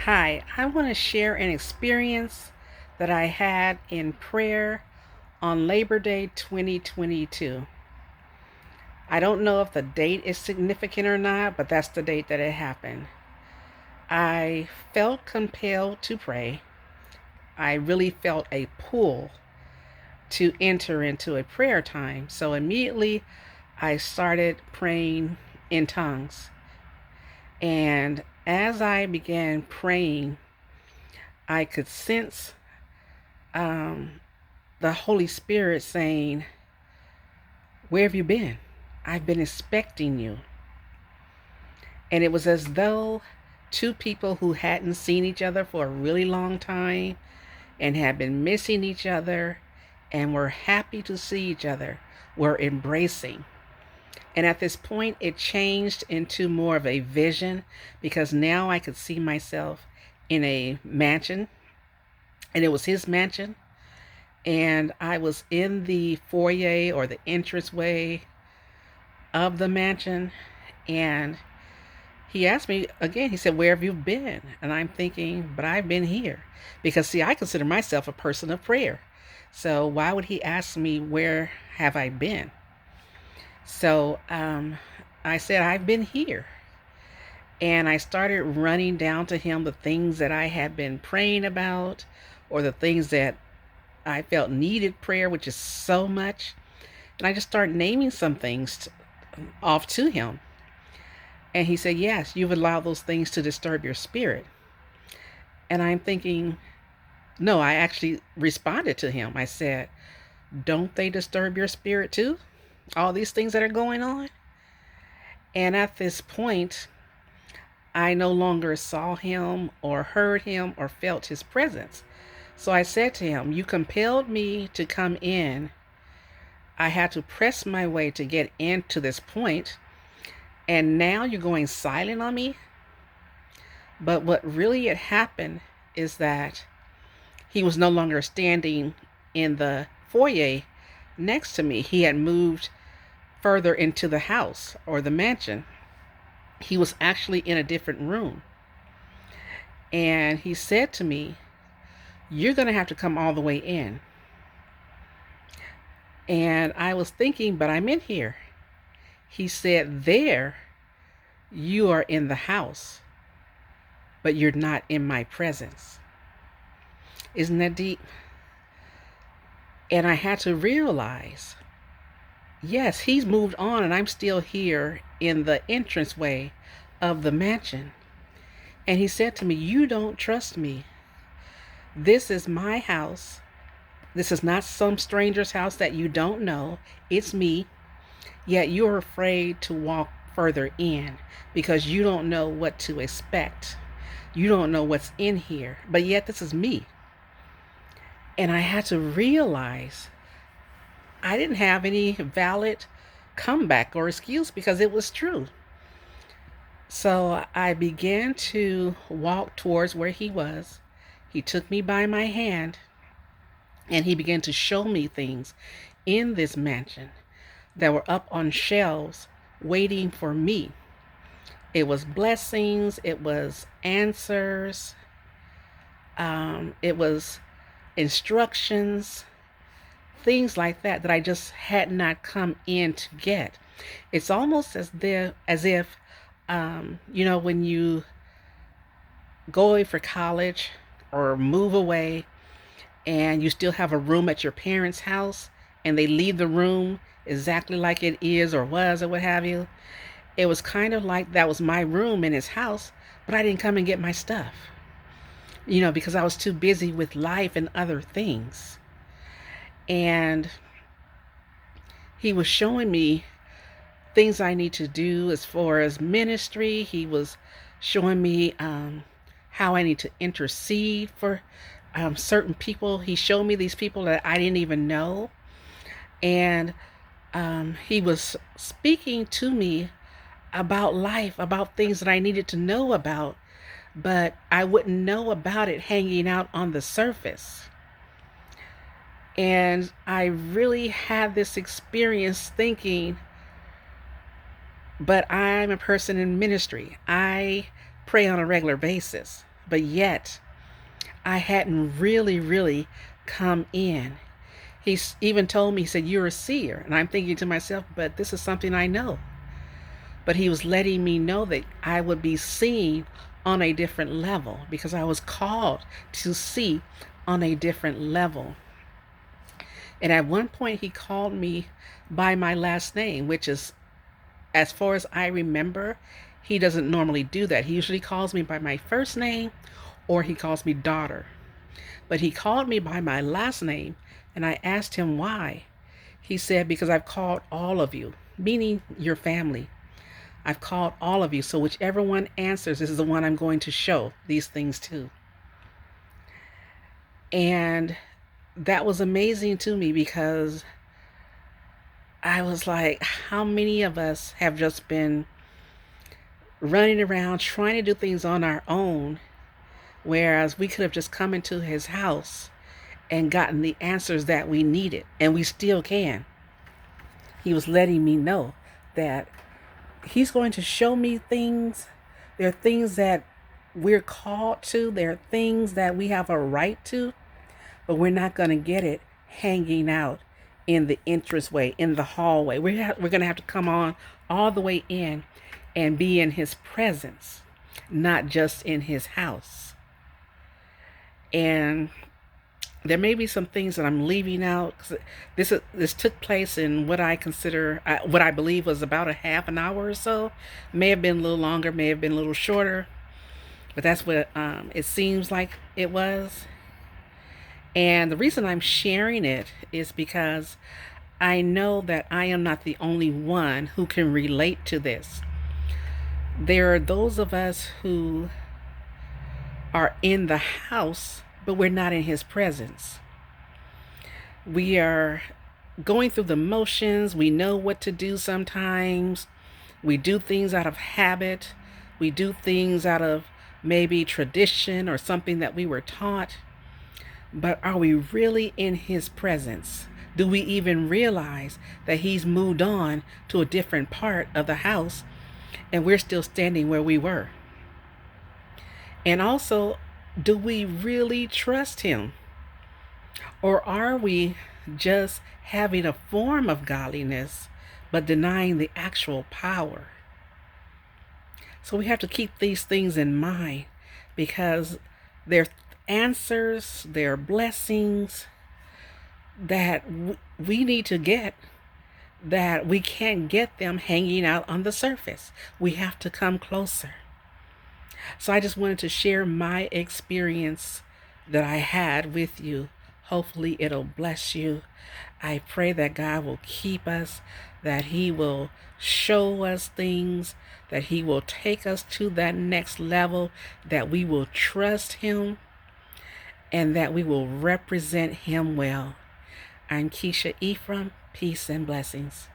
Hi, I want to share an experience that I had in prayer on Labor Day 2022. I don't know if the date is significant or not, but that's the date that it happened. I felt compelled to pray. I really felt a pull to enter into a prayer time. So immediately I started praying in tongues. And as I began praying, I could sense um, the Holy Spirit saying, "Where have you been? I've been expecting you." And it was as though two people who hadn't seen each other for a really long time and had been missing each other and were happy to see each other were embracing. And at this point, it changed into more of a vision because now I could see myself in a mansion, and it was his mansion. And I was in the foyer or the entranceway of the mansion, and he asked me again, he said, "Where have you been?" And I'm thinking, but I've been here. Because, see, I consider myself a person of prayer. So why would he ask me, where have I been? So I said, "I've been here." And I started running down to him the things that I had been praying about, or the things that I felt needed prayer, which is so much. And I just started naming some things off to him. And he said, "Yes, you've allowed those things to disturb your spirit." And I'm thinking, no, I actually responded to him. I said, "Don't they disturb your spirit too? All these things that are going on?" And at this point, I no longer saw him or heard him or felt his presence. So I said to him, "You compelled me to come in. I had to press my way to get into this point, and now you're going silent on me?" But what really had happened is that he was no longer standing in the foyer next to me. He had moved further into the house or the mansion. He was actually in a different room. And he said to me, "You're going to have to come all the way in." And I was thinking, but I'm in here. He said, "There, you are in the house, but you're not in my presence." Isn't that deep? And I had to realize, yes, he's moved on and I'm still here in the entranceway of the mansion. And he said to me, "You don't trust me. This is my house. This is not some stranger's house that you don't know. It's me. Yet you're afraid to walk further in because you don't know what to expect. You don't know what's in here. But yet this is me." And I had to realize I didn't have any valid comeback or excuse because it was true. So I began to walk towards where he was. He took me by my hand and he began to show me things in this mansion that were up on shelves waiting for me. It was blessings, it was answers, it was instructions, things like that that I just had not come in to get. It's almost as if when you go away for college or move away and you still have a room at your parents' house and they leave the room exactly like it is or was or what have you. It was kind of like that was my room in his house, but I didn't come and get my stuff, because I was too busy with life and other things. And he was showing me things I need to do as far as ministry. He was showing me how I need to intercede for certain people. He showed me these people that I didn't even know. And he was speaking to me about life, about things that I needed to know about, but I wouldn't know about it hanging out on the surface. And I really had this experience thinking, but I'm a person in ministry. I pray on a regular basis. but yet I hadn't really come in. Even told me, he said, "You're a seer." And I'm thinking to myself, but this is something I know. But he was letting me know that I would be seeing on a different level because I was called to see on a different level. And at one point, he called me by my last name, which is, as far as I remember, he doesn't normally do that. He usually calls me by my first name or he calls me daughter. But he called me by my last name, and I asked him why. He said, "Because I've called all of you," meaning your family. "I've called all of you, so whichever one answers, this is the one I'm going to show these things to." And that was amazing to me because I was like, how many of us have just been running around trying to do things on our own, whereas we could have just come into his house and gotten the answers that we needed, and we still can. He was letting me know that he's going to show me things. There are things that we're called to, there are things that we have a right to, but we're not going to get it hanging out in the entranceway, in the hallway. We're going to have to come on all the way in and be in his presence, not just in his house. And there may be some things that I'm leaving out. This took place in what I consider, what I believe was about a half an hour or so. May have been a little longer, may have been a little shorter, but that's what it seems like it was. And the reason I'm sharing it is because I know that I am not the only one who can relate to this. There are those of us who are in the house, but we're not in his presence. We are going through the motions. We know what to do sometimes. We do things out of habit. We do things out of maybe tradition or something that we were taught. But are we really in his presence? Do we even realize that he's moved on to a different part of the house and we're still standing where we were? And also, do we really trust him? Or are we just having a form of godliness but denying the actual power? So we have to keep these things in mind because they're answers, they're blessings that we need to get, that we can't get them hanging out on the surface. We have to come closer. So I just wanted to share my experience that I had with you. Hopefully it'll bless you. I pray that God will keep us, that he will show us things, that he will take us to that next level, that we will trust him, and that we will represent him well. I'm Keisha Ephraim. Peace and blessings.